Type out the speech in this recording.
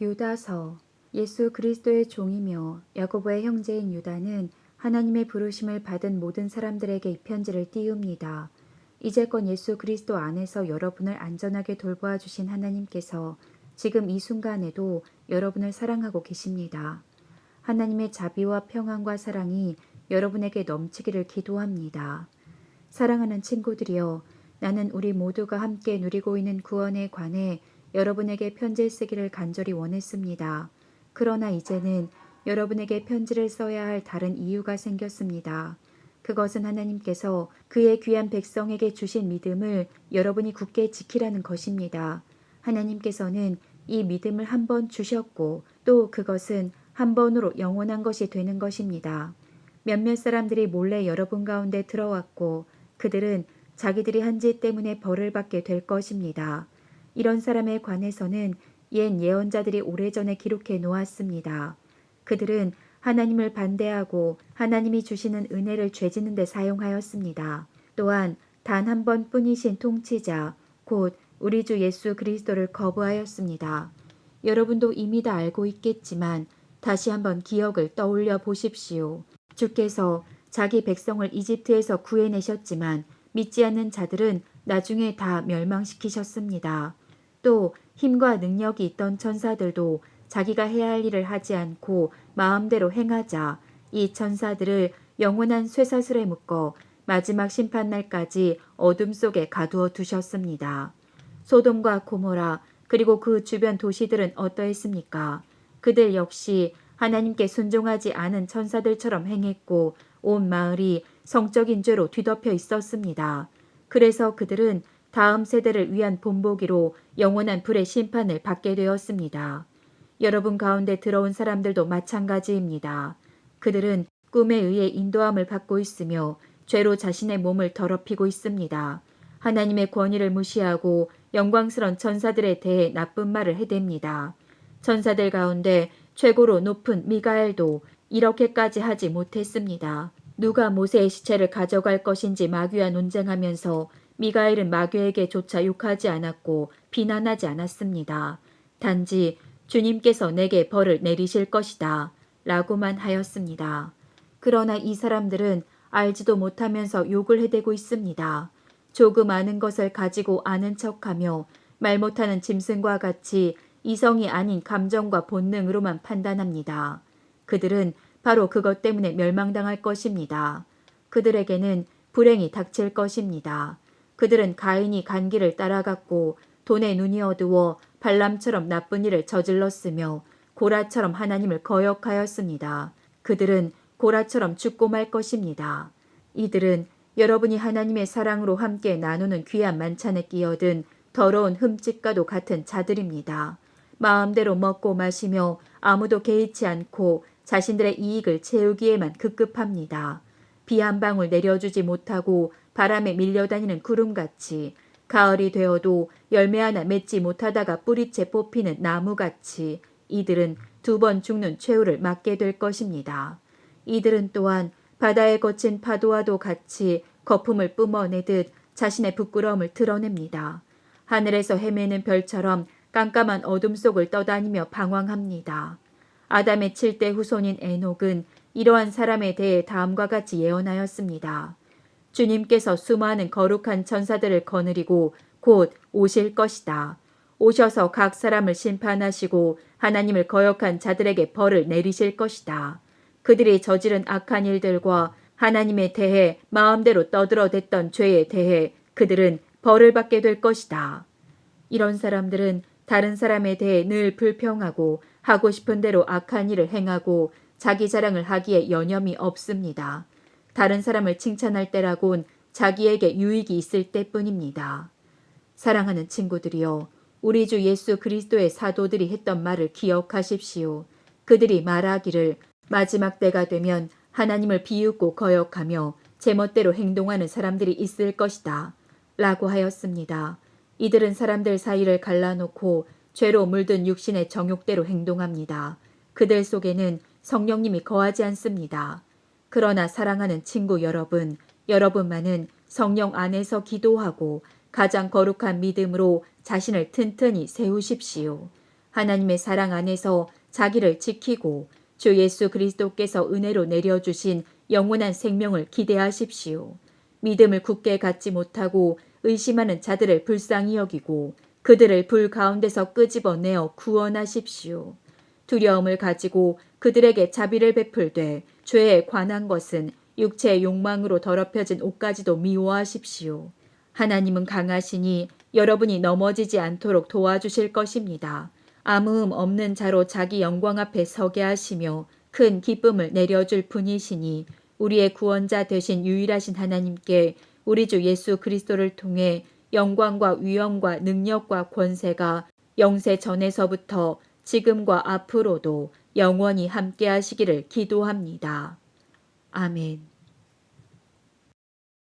유다서. 예수 그리스도의 종이며 야고보의 형제인 유다는 하나님의 부르심을 받은 모든 사람들에게 이 편지를 띄웁니다. 이제껏 예수 그리스도 안에서 여러분을 안전하게 돌보아 주신 하나님께서 지금 이 순간에도 여러분을 사랑하고 계십니다. 하나님의 자비와 평안과 사랑이 여러분에게 넘치기를 기도합니다. 사랑하는 친구들이여, 나는 우리 모두가 함께 누리고 있는 구원에 관해 여러분에게 편지를 쓰기를 간절히 원했습니다. 그러나 이제는 여러분에게 편지를 써야 할 다른 이유가 생겼습니다. 그것은 하나님께서 그의 귀한 백성에게 주신 믿음을 여러분이 굳게 지키라는 것입니다. 하나님께서는 이 믿음을 한 번 주셨고 또 그것은 한 번으로 영원한 것이 되는 것입니다. 몇몇 사람들이 몰래 여러분 가운데 들어왔고 그들은 자기들이 한 짓 때문에 벌을 받게 될 것입니다. 이런 사람에 관해서는 옛 예언자들이 오래전에 기록해 놓았습니다. 그들은 하나님을 반대하고 하나님이 주시는 은혜를 죄짓는 데 사용하였습니다. 또한 단 한 번뿐이신 통치자, 곧 우리 주 예수 그리스도를 거부하였습니다. 여러분도 이미 다 알고 있겠지만 다시 한번 기억을 떠올려 보십시오. 주께서 자기 백성을 이집트에서 구해내셨지만 믿지 않는 자들은 나중에 다 멸망시키셨습니다. 또 힘과 능력이 있던 천사들도 자기가 해야 할 일을 하지 않고 마음대로 행하자 이 천사들을 영원한 쇠사슬에 묶어 마지막 심판날까지 어둠 속에 가두어 두셨습니다. 소돔과 고모라 그리고 그 주변 도시들은 어떠했습니까? 그들 역시 하나님께 순종하지 않은 천사들처럼 행했고 온 마을이 성적인 죄로 뒤덮여 있었습니다. 그래서 그들은 다음 세대를 위한 본보기로 영원한 불의 심판을 받게 되었습니다. 여러분 가운데 들어온 사람들도 마찬가지입니다. 그들은 꿈에 의해 인도함을 받고 있으며 죄로 자신의 몸을 더럽히고 있습니다. 하나님의 권위를 무시하고 영광스러운 천사들에 대해 나쁜 말을 해댑니다. 천사들 가운데 최고로 높은 미가엘도 이렇게까지 하지 못했습니다. 누가 모세의 시체를 가져갈 것인지 마귀와 논쟁하면서 미가엘은 마귀에게조차 욕하지 않았고 비난하지 않았습니다. 단지 주님께서 내게 벌을 내리실 것이다 라고만 하였습니다. 그러나 이 사람들은 알지도 못하면서 욕을 해대고 있습니다. 조금 아는 것을 가지고 아는 척하며 말 못하는 짐승과 같이 이성이 아닌 감정과 본능으로만 판단합니다. 그들은 바로 그것 때문에 멸망당할 것입니다. 그들에게는 불행이 닥칠 것입니다. 그들은 가인이 간 길을 따라갔고 돈에 눈이 어두워 발람처럼 나쁜 일을 저질렀으며 고라처럼 하나님을 거역하였습니다. 그들은 고라처럼 죽고 말 것입니다. 이들은 여러분이 하나님의 사랑으로 함께 나누는 귀한 만찬에 끼어든 더러운 흠집과도 같은 자들입니다. 마음대로 먹고 마시며 아무도 개의치 않고 자신들의 이익을 채우기에만 급급합니다. 비 한 방울 내려주지 못하고 바람에 밀려다니는 구름같이 가을이 되어도 열매 하나 맺지 못하다가 뿌리채 뽑히는 나무같이 이들은 두 번 죽는 최후를 맞게 될 것입니다. 이들은 또한 바다에 거친 파도와도 같이 거품을 뿜어내듯 자신의 부끄러움을 드러냅니다. 하늘에서 헤매는 별처럼 깜깜한 어둠 속을 떠다니며 방황합니다. 아담의 7대 후손인 에녹은 이러한 사람에 대해 다음과 같이 예언하였습니다. 주님께서 수많은 거룩한 천사들을 거느리고 곧 오실 것이다. 오셔서 각 사람을 심판하시고 하나님을 거역한 자들에게 벌을 내리실 것이다. 그들이 저지른 악한 일들과 하나님에 대해 마음대로 떠들어댔던 죄에 대해 그들은 벌을 받게 될 것이다. 이런 사람들은 다른 사람에 대해 늘 불평하고 하고 싶은 대로 악한 일을 행하고 자기 자랑을 하기에 여념이 없습니다. 다른 사람을 칭찬할 때라곤 자기에게 유익이 있을 때뿐입니다. 사랑하는 친구들이여, 우리 주 예수 그리스도의 사도들이 했던 말을 기억하십시오. 그들이 말하기를 마지막 때가 되면 하나님을 비웃고 거역하며 제멋대로 행동하는 사람들이 있을 것이다 라고 하였습니다. 이들은 사람들 사이를 갈라놓고 죄로 물든 육신의 정욕대로 행동합니다. 그들 속에는 성령님이 거하지 않습니다. 그러나 사랑하는 친구 여러분, 여러분만은 성령 안에서 기도하고 가장 거룩한 믿음으로 자신을 튼튼히 세우십시오. 하나님의 사랑 안에서 자기를 지키고 주 예수 그리스도께서 은혜로 내려주신 영원한 생명을 기대하십시오. 믿음을 굳게 갖지 못하고 의심하는 자들을 불쌍히 여기고 그들을 불 가운데서 끄집어내어 구원하십시오. 두려움을 가지고 그들에게 자비를 베풀되 죄에 관한 것은 육체의 욕망으로 더럽혀진 옷까지도 미워하십시오. 하나님은 강하시니 여러분이 넘어지지 않도록 도와주실 것입니다. 아무음 없는 자로 자기 영광 앞에 서게 하시며 큰 기쁨을 내려줄 분이시니 우리의 구원자 되신 유일하신 하나님께 우리 주 예수 그리스도를 통해 영광과 위엄과 능력과 권세가 영세 전에서부터 지금과 앞으로도 영원히 함께 하시기를 기도합니다. 아멘.